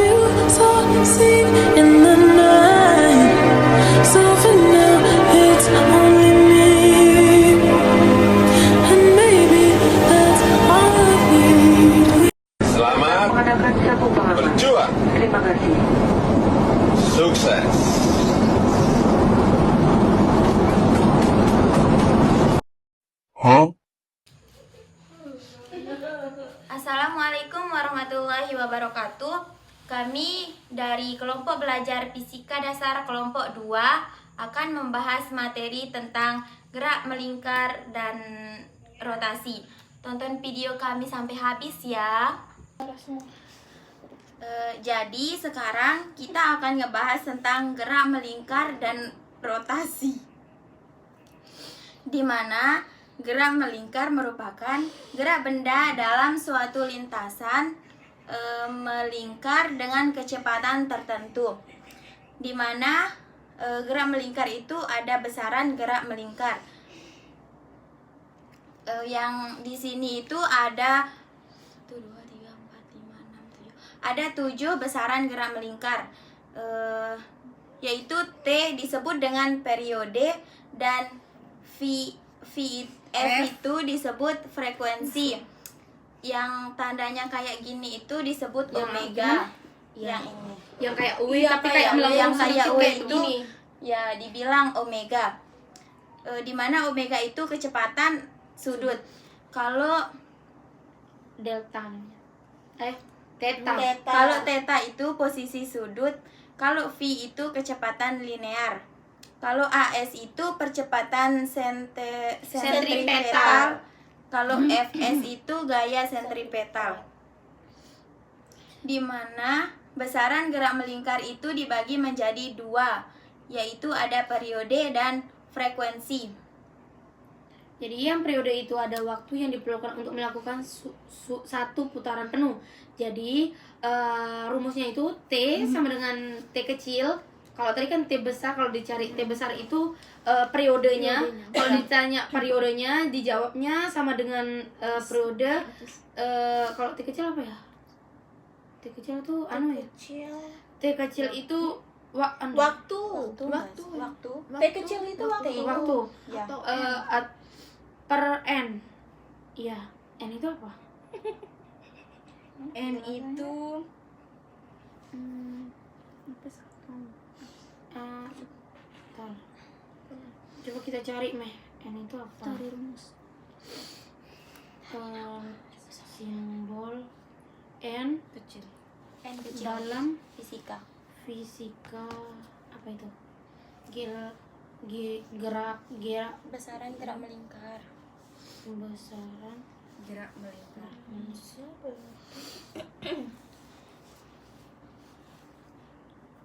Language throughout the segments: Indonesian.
feel so seen in the night. So for now, it's only me, and maybe that's all I need. Selamat berjuang. Terima kasih. Sukses. Assalamualaikum warahmatullahi wabarakatuh. Kami dari kelompok belajar Fisika Dasar kelompok 2 akan membahas materi tentang gerak melingkar dan rotasi. Tonton video kami sampai habis ya. Jadi sekarang kita akan ngebahas tentang gerak melingkar dan rotasi, dimana gerak melingkar merupakan gerak benda dalam suatu lintasan melingkar dengan kecepatan tertentu, dimana gerak melingkar itu ada besaran gerak melingkar. Yang di sini itu ada 1, 2, 3, 4, 5, 6, 7. Ada 7 besaran gerak melingkar, yaitu T disebut dengan periode dan F itu disebut frekuensi. Yang tandanya kayak gini itu disebut omega. Yang ini. Yang kayak U tapi kayak kayak yang kayak U kayak itu begini. ya dibilang omega. Dimana omega itu kecepatan sudut. Kalau Delta Theta. Kalau theta itu posisi sudut. Kalau V itu kecepatan linear. Kalau AS itu percepatan sentripetal. Kalau Fs itu gaya sentripetal. Di mana besaran gerak melingkar itu dibagi menjadi 2, yaitu ada periode dan frekuensi. Jadi yang periode itu ada waktu yang diperlukan untuk melakukan satu putaran penuh. Jadi rumusnya itu T sama dengan T kecil. Kalau tadi kan T besar, kalau dicari T besar itu periodenya. Kalau ditanya periodenya, dijawabnya sama dengan periode. Kalau T kecil apa ya? T kecil itu T kecil itu Waktu. T kecil itu waktu. Ya. Per N. Iya, N itu apa? N itu Bentar. Coba kita cari N itu apa? Cari rumus. Simbol N Kecil. dalam Fisika. apa itu? Gerak Besaran gerak melingkar. besaran Gerak melingkar.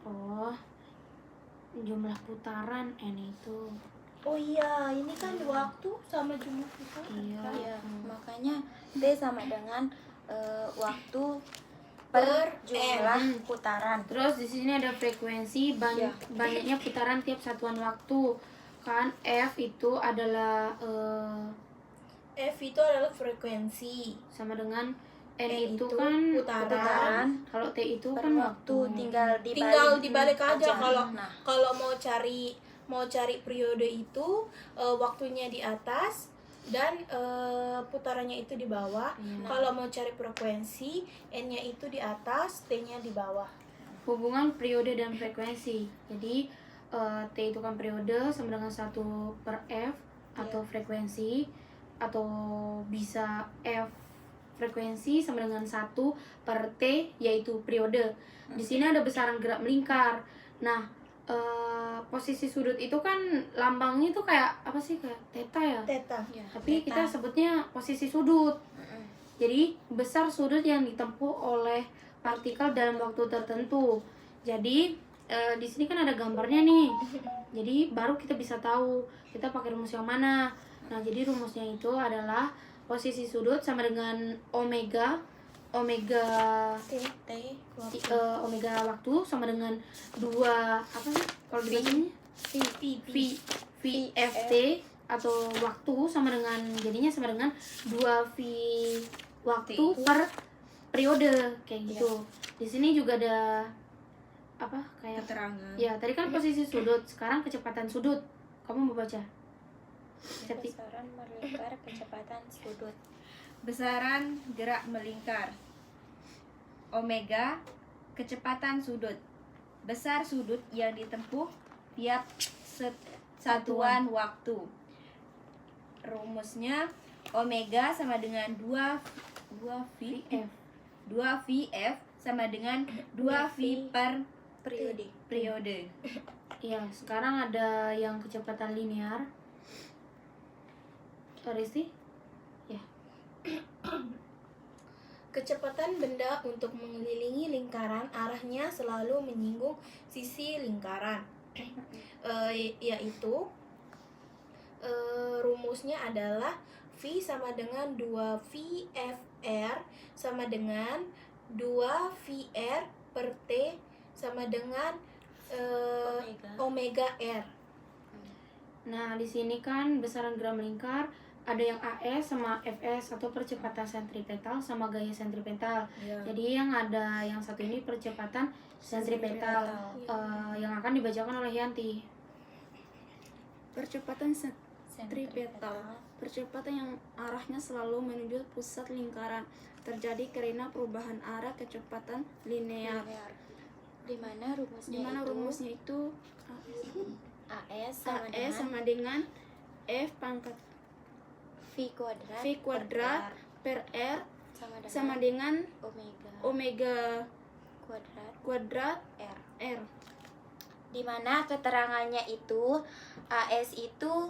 Oh, jumlah putaran N itu. Oh iya, ini kan waktu sama jumlah putaran. Iya. Makanya T sama dengan waktu per jumlah putaran. Terus di sini ada frekuensi banyaknya putaran tiap satuan waktu. Kan F itu adalah F itu adalah frekuensi. sama dengan N N itu itu kan putaran. Kalau T itu Per kan waktu tinggal Dibalik aja kalau Nah, kalau mau cari periode itu waktunya di atas dan putarannya itu di bawah. Iya. Kalau mau cari frekuensi, N-nya itu di atas, T-nya di bawah. hubungan periode dan frekuensi. Jadi T itu kan periode sama dengan 1 per F atau frekuensi, atau bisa F frekuensi sama dengan 1 per T yaitu periode. Di sini ada besaran gerak melingkar. Nah, posisi sudut itu kan lambangnya itu kayak apa sih, kayak theta ya? Theta. Tapi kita sebutnya posisi sudut. Jadi besar sudut yang ditempuh oleh partikel dalam waktu tertentu. Jadi di sini kan ada gambarnya nih. Jadi baru kita bisa tahu kita pakai rumus yang mana. Nah, jadi rumusnya itu adalah posisi sudut sama dengan omega omega waktu sama dengan 2 apa sih kalau dibacanya VFT atau waktu sama dengan jadinya sama dengan 2 V waktu per periode kayak gitu. Di sini juga ada apa kayak Keterangan. ya tadi kan posisi sudut, sekarang kecepatan sudut. Kamu mau baca? Septi. Besaran melingkar kecepatan sudut. Besaran gerak melingkar. Omega, kecepatan sudut. Besar sudut yang ditempuh tiap satuan waktu. Rumusnya omega sama dengan 2 VF. 2 VF sama dengan 2 V per periode. Ya, sekarang ada yang kecepatan linear. Risti? Ya. Kecepatan benda untuk mengelilingi lingkaran arahnya selalu menyinggung sisi lingkaran. Yaitu rumusnya adalah V sama dengan 2 VFR sama dengan 2 VR per T sama dengan omega R. Nah, di sini kan besaran gerak melingkar ada yang AS sama FS atau percepatan sentripetal sama gaya sentripetal. Jadi yang ada yang satu ini percepatan sentripetal yang akan dibacakan oleh Yanti. Percepatan sentripetal. Percepatan yang arahnya selalu menuju pusat lingkaran terjadi karena perubahan arah kecepatan linear. Di mana rumusnya itu AS sama dengan F pangkat V kuadrat per R sama dengan omega omega kuadrat R. di mana keterangannya itu AS itu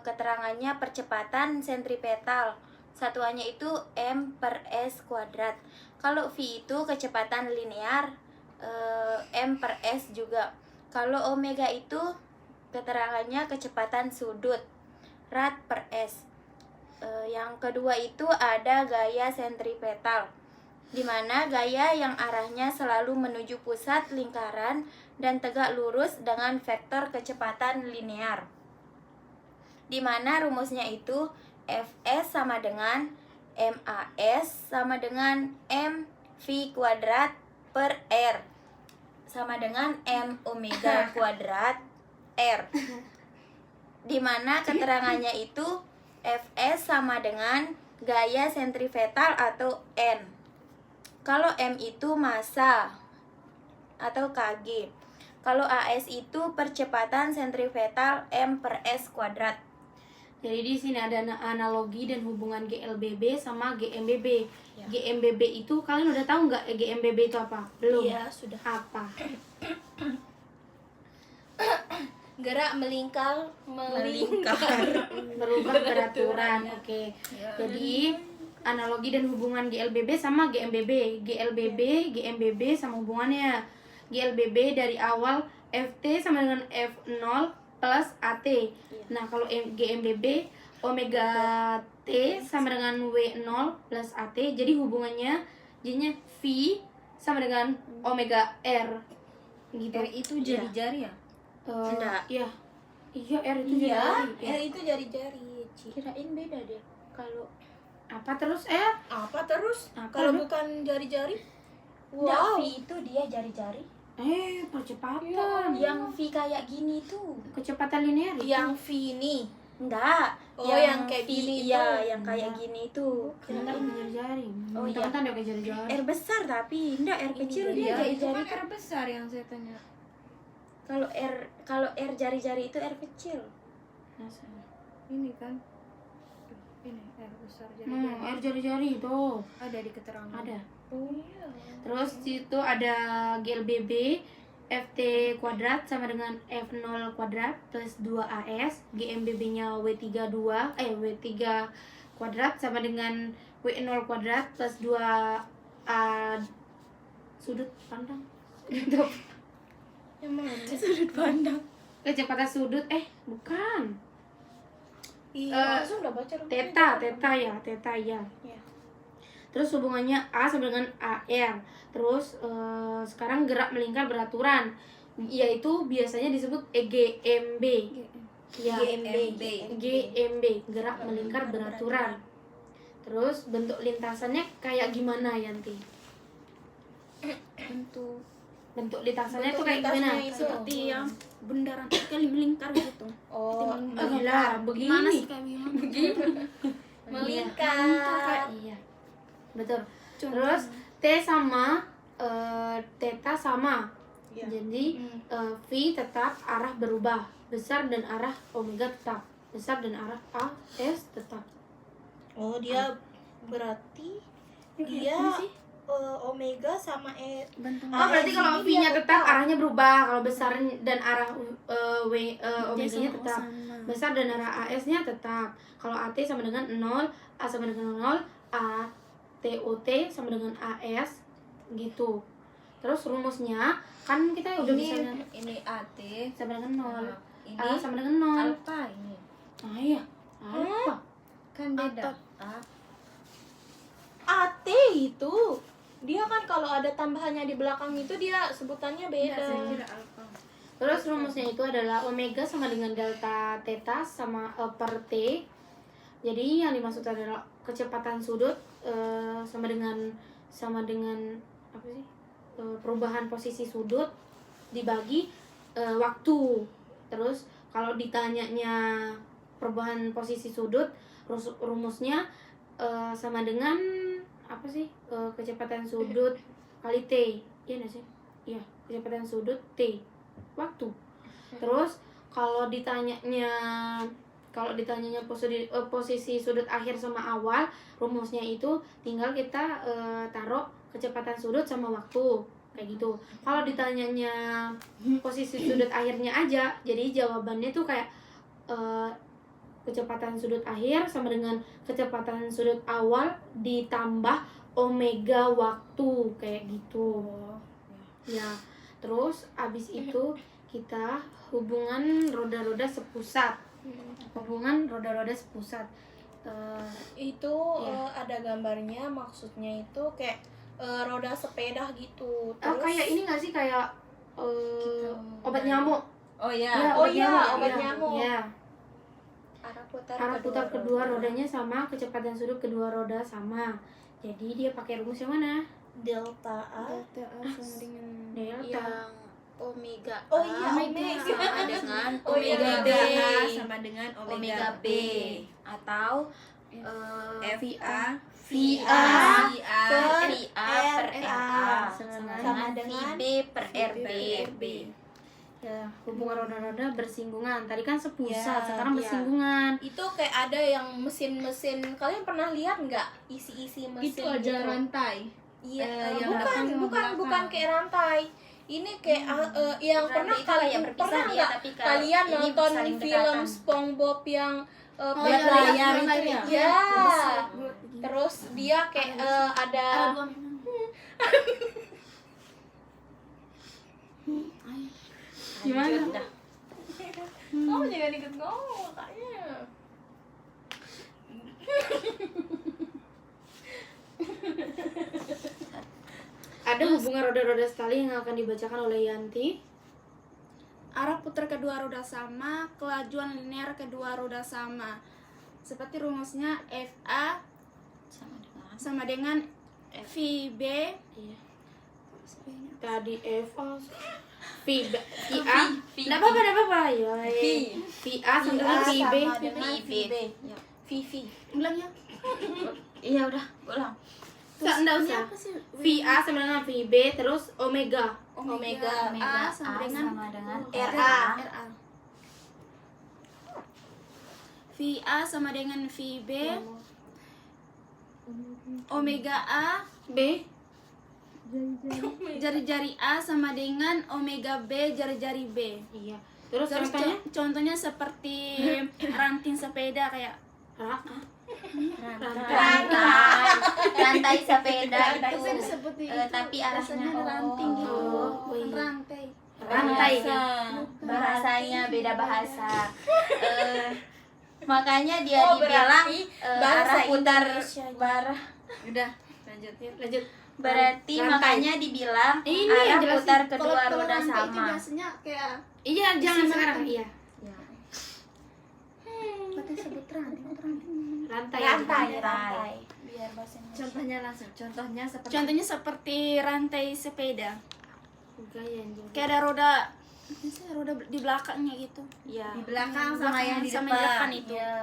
keterangannya percepatan sentripetal, satuannya itu M per S kuadrat. Kalau V itu kecepatan linear, M per S juga. Kalau omega itu keterangannya kecepatan sudut, rad per S. Yang kedua itu ada gaya sentripetal, di mana gaya yang arahnya selalu menuju pusat lingkaran dan tegak lurus dengan vektor kecepatan linear. Di mana rumusnya itu Fs sama dengan MAS sama dengan MV kuadrat per R sama dengan M omega kuadrat R. Di mana keterangannya itu Fs sama dengan gaya sentripetal atau N. Kalau M itu massa atau kg. Kalau AS itu percepatan sentripetal M per S kuadrat. Jadi di sini ada analogi dan hubungan GLBB sama GMBB. GMBB itu kalian udah tahu nggak GMBB itu apa? Belum? Iya, sudah. Apa? Gerak melingkar Berubah beraturan. Oke. Jadi analogi dan hubungan GLBB sama GMBB. GMBB sama hubungannya. GLBB dari awal FT sama dengan F0 plus AT. Nah, kalau GMBB omega T sama dengan W0 plus AT. Jadi hubungannya jadinya V sama dengan omega R. Gitu. R itu jari-jari ya? Enggak. Iya. Iya, R itu Iya, jari-jari. R itu jari-jari. Ci. Kirain beda deh. Kalau Apa terus R? Apa terus? Apa Kalau lu? bukan jari-jari? enggak, V itu dia jari-jari. Percepatan. Yang V kayak gini tuh. Kecepatan linear itu. Yang V ini. Enggak. Oh, yang kayak V, gini iya, tuh. yang kayak gini tuh. Kira-kira pakai jari-jari. Oh, iya. Teman-teman dia pakai jari-jari. R besar tapi enggak R kecil dia Iya, itu jari-jari. kan R besar yang saya tanya. Kalau R jari-jari itu R kecil. Ini kan. Ini R besar jari-jari. R jari-jari itu. Ada di keterangan. Ada. Oh iya. Terus itu ada GLBB FT kuadrat sama dengan F0 kuadrat plus 2AS. GMBB-nya W3 kuadrat sama dengan W0 kuadrat plus 2A sudut pandang. Yang mana? Sudut pandang. Kecepatan sudut bukan. Iya, sudah baca Theta ya. Iya. Terus hubungannya A sama dengan AR. Terus sekarang gerak melingkar beraturan, yaitu biasanya disebut GMB. Ya, GMB. GMB, gerak melingkar beraturan. Terus bentuk lintasannya kayak gimana, Yanti? Bentuk lintasannya tuh kayak gimana? lintasnya itu. Seperti yang bundaran kali melingkar gitu. Oh, Gila, Gimana begini. sih kayak gimana? melingkar. Iya. Betul. Contoh. Terus T sama theta sama. Iya. Jadi V tetap arah berubah. Besar dan arah omega tetap. Besar dan arah AS tetap. Oh, dia berarti dia omega sama Bentuk Oh, berarti kalau V-nya tetap arahnya berubah. Kalau besar dan arah omega-nya tetap. Besar dan arah AS-nya tetap. Kalau AT sama dengan 0, A sama dengan 0, A TOT sama dengan AS gitu. Terus rumusnya kan kita udah bisa ini AT sama dengan 0. ini A sama dengan 0. alpha ini Ah iya. Apa? kan beda. AT itu dia kan kalau ada tambahannya di belakang itu dia sebutannya beda. Terus rumusnya itu adalah omega sama dengan delta theta sama per T. Jadi yang dimaksud adalah kecepatan sudut sama dengan apa sih? Perubahan posisi sudut dibagi waktu. Terus kalau ditanyanya perubahan posisi sudut, rumusnya sama dengan apa sih? Kecepatan sudut kali T. Iya nggak sih? Iya, kecepatan sudut T. Waktu. Terus kalau ditanyanya posisi sudut akhir sama awal, rumusnya itu tinggal kita taruh kecepatan sudut sama waktu kayak gitu. Kalau ditanyanya posisi sudut akhirnya aja, jadi jawabannya tuh kayak kecepatan sudut akhir sama dengan kecepatan sudut awal ditambah omega waktu kayak gitu. Ya, terus abis itu kita hubungan roda-roda sepusat. Hubungan roda-roda sepusat. Itu ada gambarnya, maksudnya itu kayak roda sepeda gitu. Terus Kayak ini nggak sih kayak obat nyamuk? Oh ya. Ya, Oh iya, obat Iya, nyamuk. iya. arah Putar kedua rodanya sama, kecepatan sudut kedua roda sama. Jadi dia pakai rumus yang mana? delta A. Delta A sama dengan Delta. Yang omega Oh A iya, omega. sama dengan Oh iya, omega B Omega A sama dengan omega B atau FA VA per per RA sama dengan VB per RB. Ya, hubungan roda-roda bersinggungan. Tadi kan sepusat, Ya, sekarang iya. bersinggungan. Itu kayak ada yang mesin-mesin, kalian pernah lihat nggak isi-isi mesin itu aja gitu? rantai. Iya, yang depan sama bukan belakang. kayak rantai. Ini kayak yang Rantai pernah itu kayak kalian berpisah pernah dia, nggak tapi kalau kalian ini nonton saling film dekatan. SpongeBob yang Lihat layar itu ya. Ya. Terus dia kayak ada dua Gimana? Lanjut dah. kamu jangan ikut ngomong makanya. Ada hubungan roda-roda sekali yang akan dibacakan oleh Yanti. arah putar kedua roda sama, kelajuan linear kedua roda sama. Seperti rumusnya FA sama dengan VB. Iya. V-nya Tadi Eva VA. Enggak apa-apa. Ya. VA sama dengan VB. sama dengan VB. Vivi. ulang ya. Iya udah, ulang. Enggak usah. Apa sih? VA sama dengan VB terus omega. Omega. A sama dengan RA. RA. VA sama dengan VB. Omega A, B. jari-jari A sama dengan omega B, jari-jari B. Iya. Terus Terus contohnya contohnya seperti ranting sepeda kayak Rantai sepeda itu itu seperti tapi arahnya ranting gitu. Oh, iya. Rantai. rantai. bahasanya beda bahasa. Makanya dia Oh, dibilang berarti arah putar Udah, lanjut. Lanjut. berarti Rantai. makanya dibilang Ini arah yang jelasin. putar kedua Kalau roda rantai itu sama. biasanya kayak Iya, jangan sekarang. Iya. berarti sebut ranting. Rantai. Rantai. biar bahasa Indonesia. Contohnya langsung. Contohnya seperti rantai sepeda. Gaya yang Kayak ada roda di belakangnya gitu. Iya. di belakang sama yang di sama depan. yang depan itu. Iya.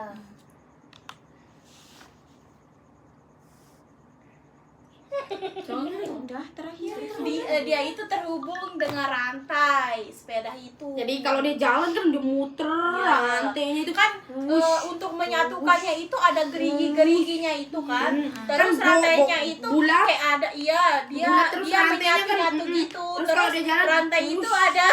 Udah terakhir. Dia itu terhubung dengan rantai sepeda itu. Jadi kalau dia jalan kan dia muter rantainya itu kan untuk menyatukannya itu ada gerigi-geriginya itu kan. Terus Kan rantainya itu bulat. kayak ada dia Bulat, terus dia rantainya kan, menyatu gitu. terus Terus kalau dia jalan, rantai itu ada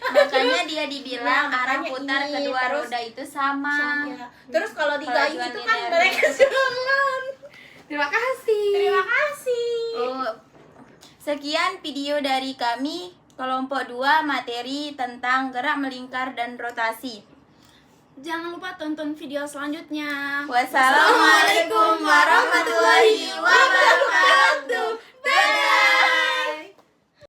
Makanya dia dibilang Ya, arah makanya putar ini, kedua terus- roda itu sama. ya. Terus kalau Kalau digayung jual itu kan linear. mereka jalan. Terima kasih. Terima kasih. Oh, sekian video dari kami kelompok 2 materi tentang gerak melingkar dan rotasi. Jangan lupa tonton video selanjutnya. Wassalamualaikum warahmatullahi wabarakatuh.